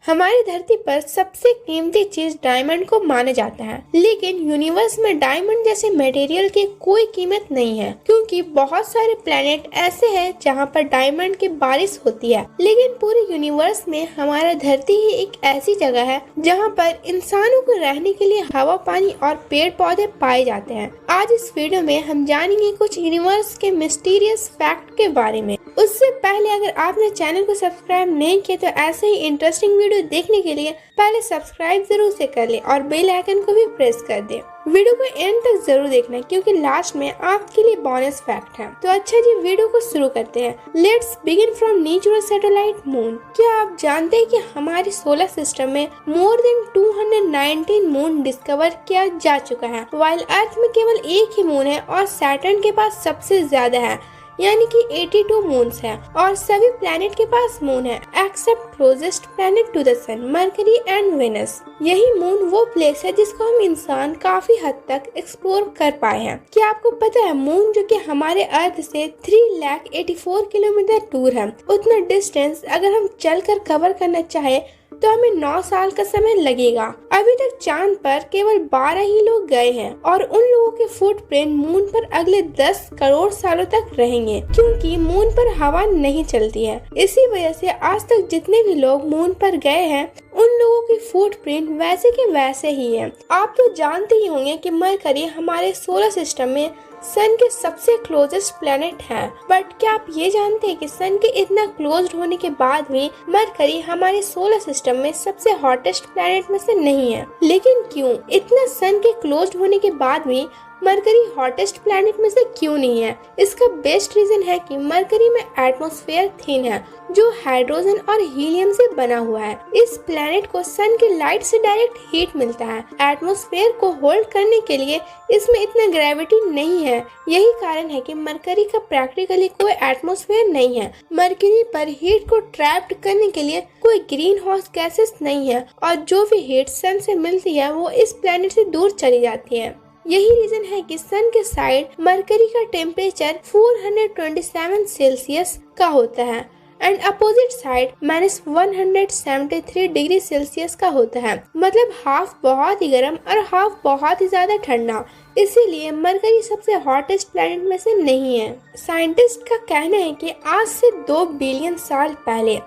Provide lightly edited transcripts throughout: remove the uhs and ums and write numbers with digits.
हमारी धरती पर सबसे कीमती चीज डायमंड को माना जाता है, लेकिन यूनिवर्स में डायमंड जैसे मटेरियल की कोई कीमत नहीं है, क्योंकि बहुत सारे प्लेनेट ऐसे हैं जहां पर डायमंड की बारिश होती है। लेकिन पूरे यूनिवर्स में हमारा धरती ही एक ऐसी जगह है जहां पर इंसानों को रहने के लिए हवा, पानी और पेड़ पौधे पाए जाते हैं। आज इस वीडियो में हम जानेंगे कुछ यूनिवर्स के मिस्टीरियस फैक्ट के बारे में। उससे पहले अगर आपने चैनल को सब्सक्राइब नहीं किया तो ऐसे ही इंटरेस्टिंग वीडियो देखने के लिए पहले सब्सक्राइब जरूर से कर ले और बेल आइकन को भी प्रेस कर दे। वीडियो को एंड तक जरूर देखना क्योंकि लास्ट में आपके लिए बोनस फैक्ट है। तो अच्छा जी, वीडियो को शुरू करते हैं। Let's begin from natural satellite moon. क्या आप जानते हैं कि हमारे सोलर सिस्टम में मोर देन 219 मून डिस्कवर किया जा चुका है, वाइल अर्थ में केवल एक ही मून है और सैटर्न के पास सबसे ज्यादा है, यानी कि 82 मून्स हैं और सभी प्लैनेट के पास मून है except closest planet to the sun, Mercury and Venus. यही मून वो प्लेस है जिसको हम इंसान काफी हद तक एक्सप्लोर कर पाए हैं। क्या आपको पता है मून जो कि हमारे अर्थ से 384 किलोमीटर दूर है, उतना डिस्टेंस अगर हम चलकर कवर करना चाहे तो हमें 9 साल का समय लगेगा। अभी तक चांद पर केवल 12 ही लोग गए हैं और उन लोगों के फुटप्रिंट मून पर अगले 10 करोड़ सालों तक रहेंगे, क्योंकि मून पर हवा नहीं चलती है। इसी वजह से आज तक जितने भी लोग मून पर गए हैं उन लोगों की फुटप्रिंट वैसे के वैसे ही है। आप तो जानते ही होंगे कि मरकरी हमारे सोलर सिस्टम में सन के सबसे क्लोजेस्ट प्लेनेट है। बट क्या आप ये जानते हैं कि सन के इतना क्लोज होने के बाद भी मरकरी हमारे सोलर सिस्टम में सबसे हॉटेस्ट प्लेनेट में से नहीं है? लेकिन क्यों? इतना सन के क्लोज होने के बाद भी मरकरी हॉटेस्ट प्लैनेट में से क्यों नहीं है? इसका बेस्ट रीजन है कि मरकरी में एटमॉस्फेयर थिन है जो हाइड्रोजन और हीलियम से बना हुआ है। इस प्लैनेट को सन की लाइट से डायरेक्ट हीट मिलता है। एटमॉस्फेयर को होल्ड करने के लिए इसमें इतना ग्रेविटी नहीं है। यही कारण है कि मरकरी का प्रैक्टिकली कोई एटमॉस्फेयर नहीं है। मरकरी पर हीट को ट्रैप्ड करने के लिए कोई ग्रीन हाउस गैसेस नहीं है और जो भी हीट सन से मिलती है वो इस प्लैनेट से दूर चली जाती है। यही रीजन है कि सन के साइड मरकरी का टेम्परेचर 427 सेल्सियस का होता है and opposite side -173 degree Celsius का होता है। मतलब हाफ बहुत ही गर्म और हाफ बहुत ही ज्यादा ठंडा। इसीलिए मरकरी सबसे हॉटेस्ट प्लैनेट में से नहीं है। साइंटिस्ट का कहना है कि आज से 2 बिलियन साल पहले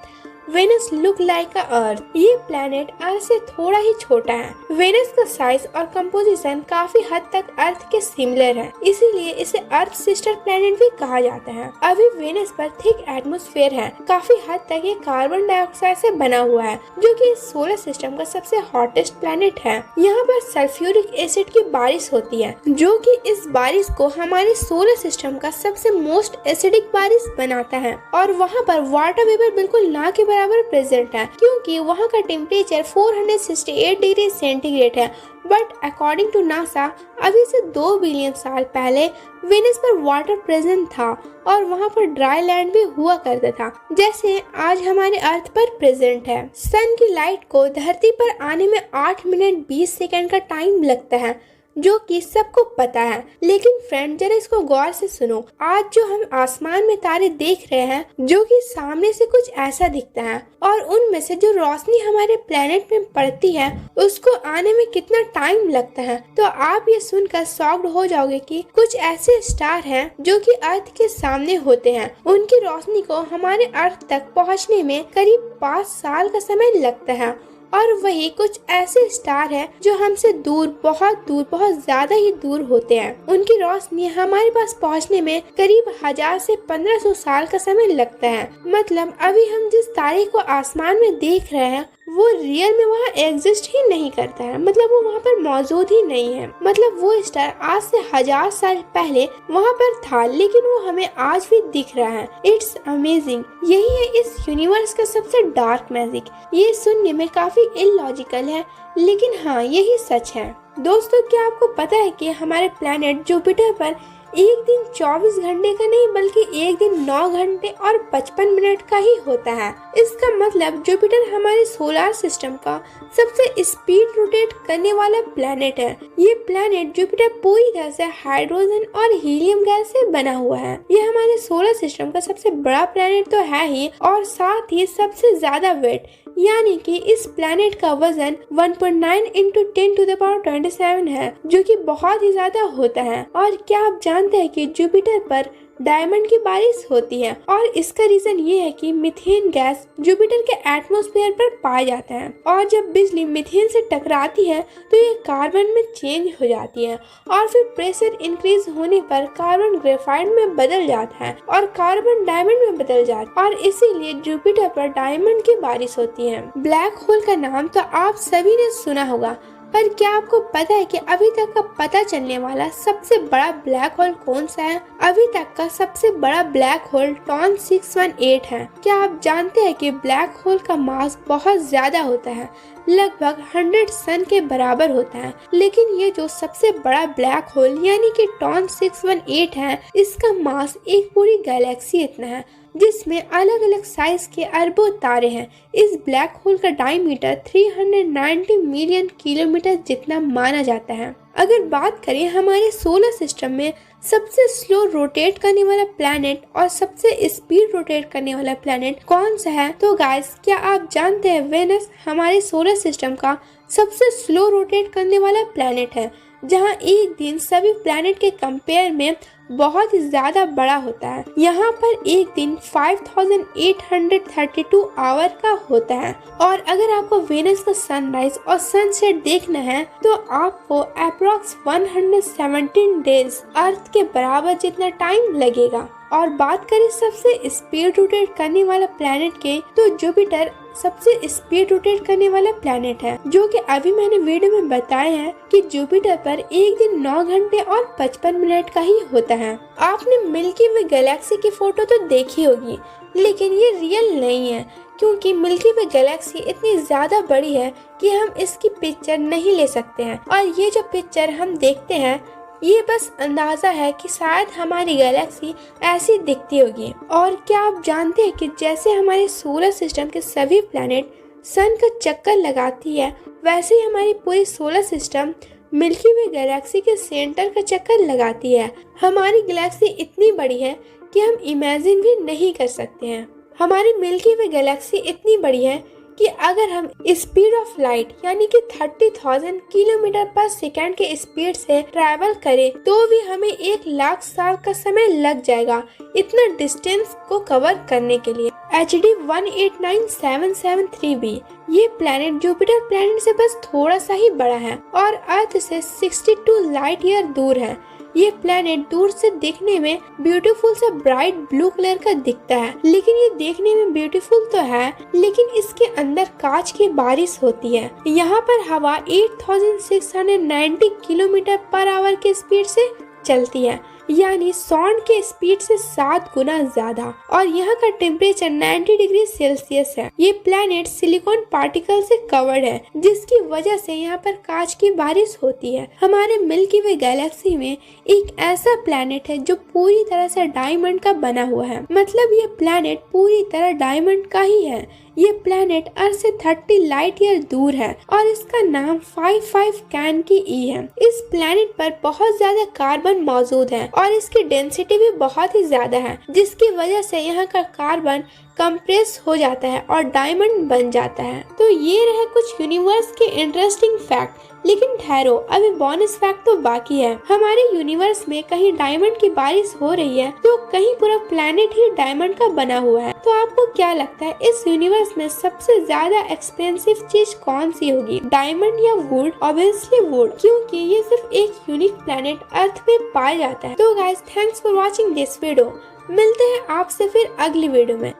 वेनस लुक लाइक अ अर्थ। ये प्लैनेट अर्थ से थोड़ा ही छोटा है। वेनस का साइज और कंपोजिशन काफी हद तक अर्थ के सिमिलर है, इसीलिए इसे अर्थ सिस्टर प्लैनेट भी कहा जाता है। अभी वेनस पर थिक एटमॉस्फेयर है। काफी हद तक ये कार्बन डाइऑक्साइड से बना हुआ है, जो कि इस सोलर सिस्टम का सबसे हॉटेस्ट प्लैनेट है। यहाँ पर सल्फ्यूरिक एसिड की बारिश होती है, जो कि इस बारिश को हमारे सोलर सिस्टम का सबसे मोस्ट एसिडिक बारिश बनाता है। और वहाँ पर वाटर वेपर बिल्कुल ना के बराबर प्रेजेंट है, क्योंकि वहाँ का टेम्परेचर 468 डिग्री सेंटीग्रेड है। बट अकॉर्डिंग टू नासा अभी से 2 बिलियन साल पहले वेनस पर वाटर प्रेजेंट था और वहाँ पर ड्राई लैंड भी हुआ करता था, जैसे आज हमारे अर्थ पर प्रेजेंट है। सन की लाइट को धरती पर आने में 8 मिनट 20 सेकंड का टाइम लगता है, जो कि सबको पता है। लेकिन फ्रेंड, जरा इसको गौर से सुनो। आज जो हम आसमान में तारे देख रहे हैं, जो कि सामने से कुछ ऐसा दिखता है, और उनमें से जो रोशनी हमारे प्लेनेट में पड़ती है उसको आने में कितना टाइम लगता है, तो आप ये सुनकर शॉक्ड हो जाओगे कि कुछ ऐसे स्टार हैं जो कि अर्थ के सामने होते हैं। उनकी रोशनी को हमारे अर्थ तक पहुँचने में करीब 5 साल का समय लगता है। और वही कुछ ऐसे स्टार हैं जो हमसे दूर, बहुत ज्यादा ही दूर होते हैं। उनकी रोशनी हमारे पास पहुंचने में करीब 1000 से 1500 साल का समय लगता है। मतलब अभी हम जिस तारे को आसमान में देख रहे हैं वो रियल में वहाँ एग्जिस्ट ही नहीं करता है। मतलब वो वहाँ पर मौजूद ही नहीं है। मतलब वो स्टार आज से 1000 साल पहले वहाँ पर था, लेकिन वो हमें आज भी दिख रहा है। It's amazing. यही है इस यूनिवर्स का सबसे डार्क मैजिक। ये सुनने में काफी इलॉजिकल है, लेकिन हाँ, यही सच है। दोस्तों, क्या आपको पता है कि हमारे प्लैनेट जुपिटर पर एक दिन 24 घंटे का नहीं बल्कि एक दिन 9 घंटे और 55 मिनट का ही होता है। इसका मतलब जुपिटर हमारे सोलर सिस्टम का सबसे स्पीड रोटेट करने वाला प्लैनेट है। ये प्लैनेट जुपिटर पूरी तरह से हाइड्रोजन और हीलियम गैस से बना हुआ है। ये हमारे सोलर सिस्टम का सबसे बड़ा प्लैनेट तो है ही, और साथ ही सबसे ज्यादा वेट यानी कि इस प्लैनेट का वजन 1.9 इंटू 10⁻27 है, जो कि बहुत ही ज्यादा होता है। और क्या आप जानते हैं कि जुपिटर पर डायमंड की बारिश होती है, और इसका रीजन ये है कि मीथेन गैस जुपिटर के एटमॉस्फेयर पर पाया जाता है, और जब बिजली मीथेन से टकराती है तो ये कार्बन में चेंज हो जाती है, और फिर प्रेशर इंक्रीज होने पर कार्बन ग्रेफाइट में बदल जाता है और कार्बन डायमंड में बदल जाता है, और इसीलिए जुपिटर पर डायमंड की बारिश होती है। ब्लैक होल का नाम तो आप सभी ने सुना होगा, पर क्या आपको पता है कि अभी तक का पता चलने वाला सबसे बड़ा ब्लैक होल कौन सा है? अभी तक का सबसे बड़ा ब्लैक होल टॉन 618 है। क्या आप जानते हैं कि ब्लैक होल का मास बहुत ज्यादा होता है, लगभग 100 सन के बराबर होता है, लेकिन ये जो सबसे बड़ा ब्लैक होल यानी कि टॉन 618 है, इसका मास एक पूरी गैलेक्सी इतना है, जिसमें अलग अलग साइज के अरबों तारे हैं। इस ब्लैक होल का डायमीटर 390 मिलियन किलोमीटर जितना माना जाता है। अगर बात करें हमारे सोलर सिस्टम में सबसे स्लो रोटेट करने वाला प्लैनेट और सबसे स्पीड रोटेट करने वाला प्लैनेट कौन सा है, तो गाइस क्या आप जानते हैं वेनस हमारे सोलर सिस्टम का सबसे स्लो रोटेट करने वाला प्लैनेट है, जहां एक दिन सभी प्लैनेट के कंपेयर में बहुत ही ज्यादा बड़ा होता है। यहाँ पर एक दिन 5832 आवर का होता है, और अगर आपको वेनस का सनराइज और सनसेट देखना है तो आपको अप्रोक्स 117 डेज अर्थ के बराबर जितना टाइम लगेगा। और बात करें सबसे स्पीड रोटेट करने वाला प्लैनेट के, तो जुपिटर सबसे स्पीड रोटेट करने वाला प्लैनेट है, जो कि अभी मैंने वीडियो में बताया है कि जुपिटर पर एक दिन 9 घंटे और 55 मिनट का ही होता है। आपने मिल्की वे गैलेक्सी की फोटो तो देखी होगी, लेकिन ये रियल नहीं है, क्योंकि मिल्की वे गैलेक्सी इतनी ज्यादा बड़ी है कि हम इसकी पिक्चर नहीं ले सकते हैं, और ये जो पिक्चर हम देखते हैं ये बस अंदाजा है कि शायद हमारी गैलेक्सी ऐसी दिखती होगी। और क्या आप जानते हैं कि जैसे हमारे सोलर सिस्टम के सभी प्लैनेट सन का चक्कर लगाती है, वैसे ही हमारी पूरी सोलर सिस्टम मिल्की वे गैलेक्सी के सेंटर का चक्कर लगाती है। हमारी गैलेक्सी इतनी बड़ी है कि हम इमेजिन भी नहीं कर सकते हैं। हमारी मिल्की वे गैलेक्सी इतनी बड़ी है कि अगर हम स्पीड ऑफ लाइट यानी कि 30,000 किलोमीटर पर सेकेंड के स्पीड से ट्रैवल करें तो भी हमें 1,00,000 साल का समय लग जाएगा इतना डिस्टेंस को कवर करने के लिए। HD 189773b ये प्लैनेट जुपिटर प्लैनेट से बस थोड़ा सा ही बड़ा है और अर्थ से 62 लाइट ईयर दूर है। ये प्लैनेट दूर से देखने में ब्यूटीफुल सा ब्राइट ब्लू कलर का दिखता है, लेकिन ये देखने में ब्यूटीफुल तो है, लेकिन इसके अंदर कांच की बारिश होती है। यहाँ पर हवा 8690 किलोमीटर पर आवर के स्पीड से चलती है, यानी साउंड के स्पीड से 7 गुना ज्यादा, और यहाँ का टेम्परेचर 90 डिग्री सेल्सियस है। ये प्लैनेट सिलिकॉन पार्टिकल से कवर्ड है, जिसकी वजह से यहाँ पर कांच की बारिश होती है। हमारे मिल्की वे गैलेक्सी में एक ऐसा प्लैनेट है जो पूरी तरह से डायमंड का बना हुआ है, मतलब ये प्लैनेट पूरी तरह डायमंड का ही है। ये प्लैनेट अर्थ से 30 लाइट ईयर दूर है और इसका नाम 55 कैन की ई है। इस प्लैनेट पर बहुत ज्यादा कार्बन मौजूद है और इसकी डेंसिटी भी बहुत ही ज्यादा है, जिसकी वजह से यहाँ का कार्बन कंप्रेस हो जाता है और डायमंड बन जाता है। तो ये रहे कुछ यूनिवर्स के इंटरेस्टिंग फैक्ट, लेकिन ठहरो, अभी बोनस फैक्ट तो बाकी है। हमारे यूनिवर्स में कहीं डायमंड की बारिश हो रही है तो कहीं पूरा प्लैनेट ही डायमंड का बना हुआ है। तो आपको क्या लगता है इस यूनिवर्स में सबसे ज्यादा एक्सपेंसिव चीज कौन सी होगी, डायमंड या वुड? ऑब्वियसली वुड, क्योंकि ये सिर्फ एक यूनिक प्लैनेट अर्थ पे पाया जाता है। तो guys, thanks for watching this video. मिलते हैं आपसे फिर अगली वीडियो में।